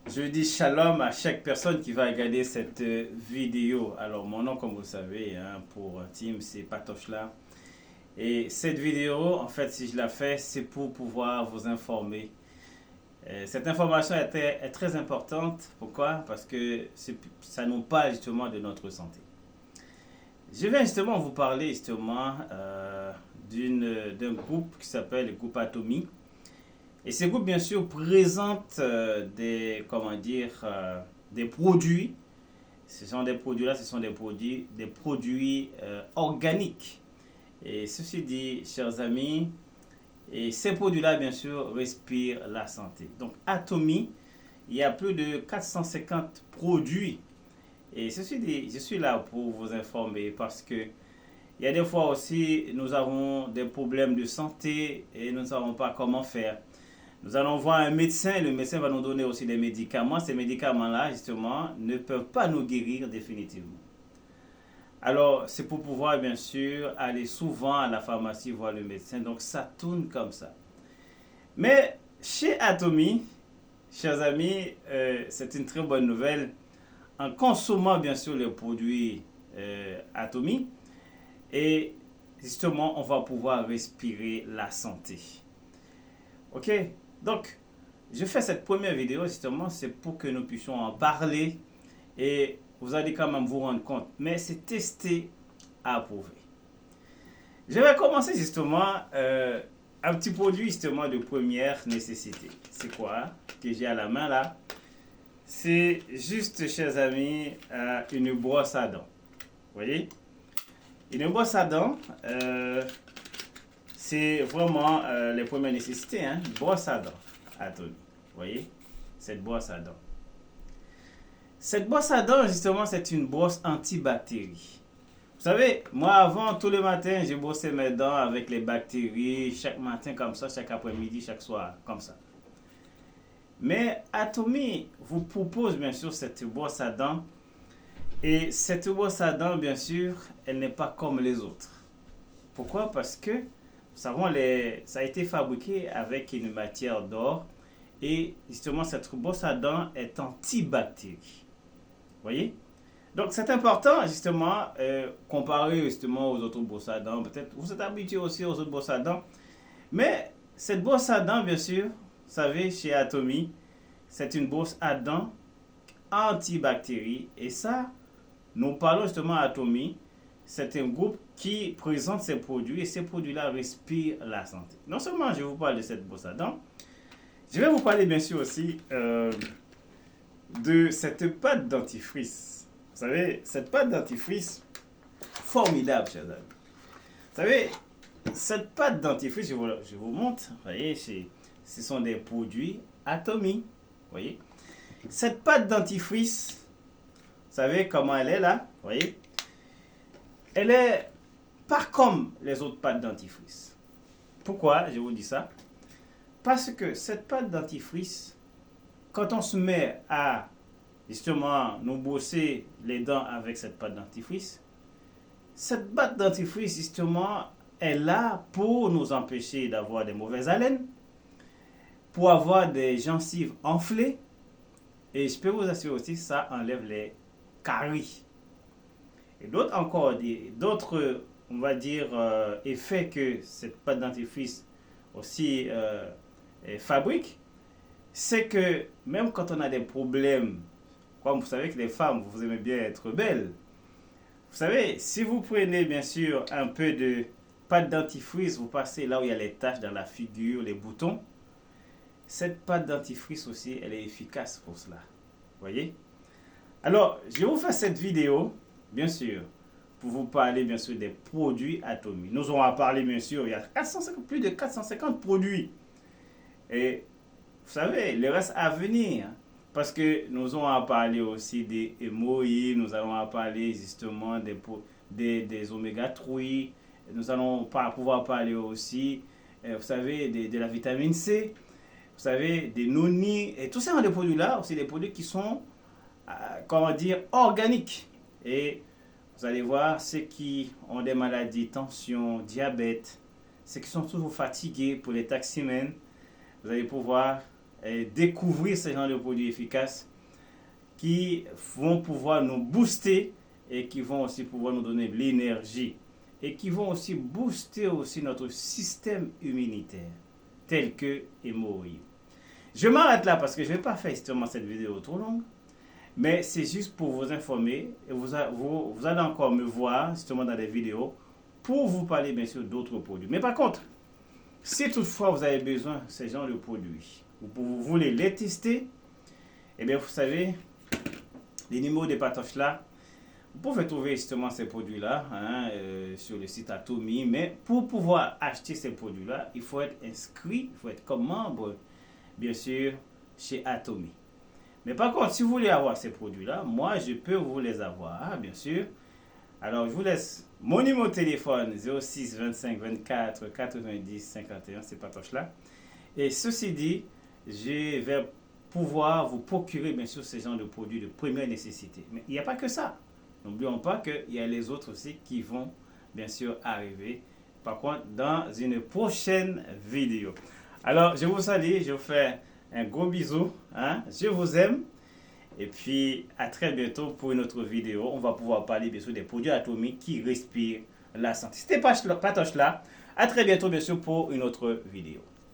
Je dis shalom à chaque personne qui va regarder cette vidéo. Alors, mon nom, comme vous le savez, pour Team, c'est Patochla. Et cette vidéo, en fait, si je la fais, c'est pour pouvoir vous informer. Cette information est très importante. Pourquoi? Parce que ça nous parle justement de notre santé. Je vais justement vous parler justement d'un groupe qui s'appelle le groupe Atomy. Et ces groupes, bien sûr, présentent comment dire, des produits. Ce sont des produits là, ce sont des produits organiques. Et ceci dit, chers amis, et ces produits-là, bien sûr, respirent la santé. Donc, Atomy, il y a plus de 450 produits. Et ceci dit, je suis là pour vous informer parce que il y a des fois aussi, nous avons des problèmes de santé et nous ne savons pas comment faire. Nous allons voir un médecin, le médecin va nous donner aussi des médicaments. Ces médicaments-là, justement, ne peuvent pas nous guérir définitivement. Alors, c'est pour pouvoir, bien sûr, aller souvent à la pharmacie voir le médecin. Donc, ça tourne comme ça. Mais chez Atomy, chers amis, c'est une très bonne nouvelle. En consommant, bien sûr, les produits Atomy, et justement, on va pouvoir respirer la santé. Ok? Donc, je fais cette première vidéo justement, c'est pour que nous puissions en parler et vous allez quand même vous rendre compte. Mais c'est testé à approuver. Je vais commencer justement un petit produit justement de première nécessité. C'est quoi que j'ai à la main là? C'est juste, chers amis, une brosse à dents. Vous voyez? Une brosse à dents, c'est vraiment les premières nécessités, hein? Brosse à dents, Atomy. Vous voyez? Cette brosse à dents. Cette brosse à dents, justement, c'est une brosse antibactérie. Vous savez, moi avant, tous les matins, je brossais mes dents avec les bactéries, chaque matin comme ça, chaque après-midi, chaque soir, comme ça. Mais Atomy vous propose bien sûr cette brosse à dents. Et cette brosse à dents, bien sûr, elle n'est pas comme les autres. Pourquoi? Parce que, nous savons, ça a été fabriqué avec une matière d'or. Et justement, cette brosse à dents est antibactérie. Vous voyez? Donc, c'est important, justement, comparé justement aux autres brosses à dents. Peut-être vous êtes habitué aussi aux autres brosses à dents. Mais cette brosse à dents, bien sûr, vous savez, chez Atomy, c'est une brosse à dents antibactérie. Et ça, nous parlons justement à Atomy. C'est un groupe qui présente ces produits et ces produits-là respirent la santé. Non seulement je vous parle de cette brosse à dents, je vais vous parler bien sûr aussi de cette pâte dentifrice. Vous savez, cette pâte dentifrice, formidable, chers amis. Vous savez, cette pâte dentifrice, je vous montre, vous voyez, ce sont des produits Atomy. Vous voyez, cette pâte dentifrice, vous savez comment elle est là, vous voyez, elle est pas comme les autres pâtes dentifrice. Pourquoi je vous dis ça? Parce que cette pâte dentifrice, quand on se met à justement nous brosser les dents avec cette pâte dentifrice, cette pâte dentifrice justement est là pour nous empêcher d'avoir des mauvaises haleines, pour avoir des gencives enflées, et je peux vous assurer aussi que ça enlève les caries. Et d'autres encore, d'autres, on va dire, effets que cette pâte dentifrice aussi fabrique, c'est que même quand on a des problèmes, comme vous savez que les femmes, vous aimez bien être belles, vous savez, si vous prenez bien sûr un peu de pâte dentifrice, vous passez là où il y a les taches dans la figure, les boutons, cette pâte dentifrice aussi, elle est efficace pour cela. Vous voyez? Alors, je vous fais cette vidéo, bien sûr, pour vous parler bien sûr des produits Atomy. Nous allons parler bien sûr, il y a plus de 450 produits. Et vous savez, le reste à venir. Parce que nous allons parler aussi des hémorroïdes, nous allons parler justement des oméga 3, nous allons pouvoir parler aussi, vous savez, de la vitamine C, vous savez, des noni, et tous ces produits-là, aussi des produits qui sont, comment dire, organiques. Et vous allez voir, ceux qui ont des maladies, tension, diabète, ceux qui sont toujours fatigués pour les taximènes, vous allez pouvoir découvrir ce genre de produits efficaces qui vont pouvoir nous booster et qui vont aussi pouvoir nous donner de l'énergie et qui vont aussi booster aussi notre système immunitaire tel que hémorroïdes. Je m'arrête là parce que je ne vais pas faire justement cette vidéo trop longue, mais c'est juste pour vous informer et vous allez encore me voir justement dans des vidéos pour vous parler bien sûr d'autres produits. Mais par contre, si toutefois vous avez besoin de ce genre de produits ou vous voulez les tester, eh bien vous savez, les numéros de Patoche là, vous pouvez trouver justement ces produits-là sur le site Atomy. Mais pour pouvoir acheter ces produits-là, il faut être inscrit, il faut être comme membre, bien sûr, chez Atomy. Mais par contre, si vous voulez avoir ces produits-là, moi, je peux vous les avoir, bien sûr. Alors, je vous laisse mon numéro de téléphone 06 25 24 90 51, c'est Patoche-là. Et ceci dit, je vais pouvoir vous procurer, bien sûr, ces genres de produits de première nécessité. Mais il n'y a pas que ça. N'oublions pas qu'il y a les autres aussi qui vont, bien sûr, arriver. Par contre, dans une prochaine vidéo. Alors, je vous salue, je vous fais un gros bisou. Je vous aime. Et puis, à très bientôt pour une autre vidéo. On va pouvoir parler, bien sûr, des produits atomiques qui respirent la santé. C'était Patoche là. À très bientôt, bien sûr, pour une autre vidéo.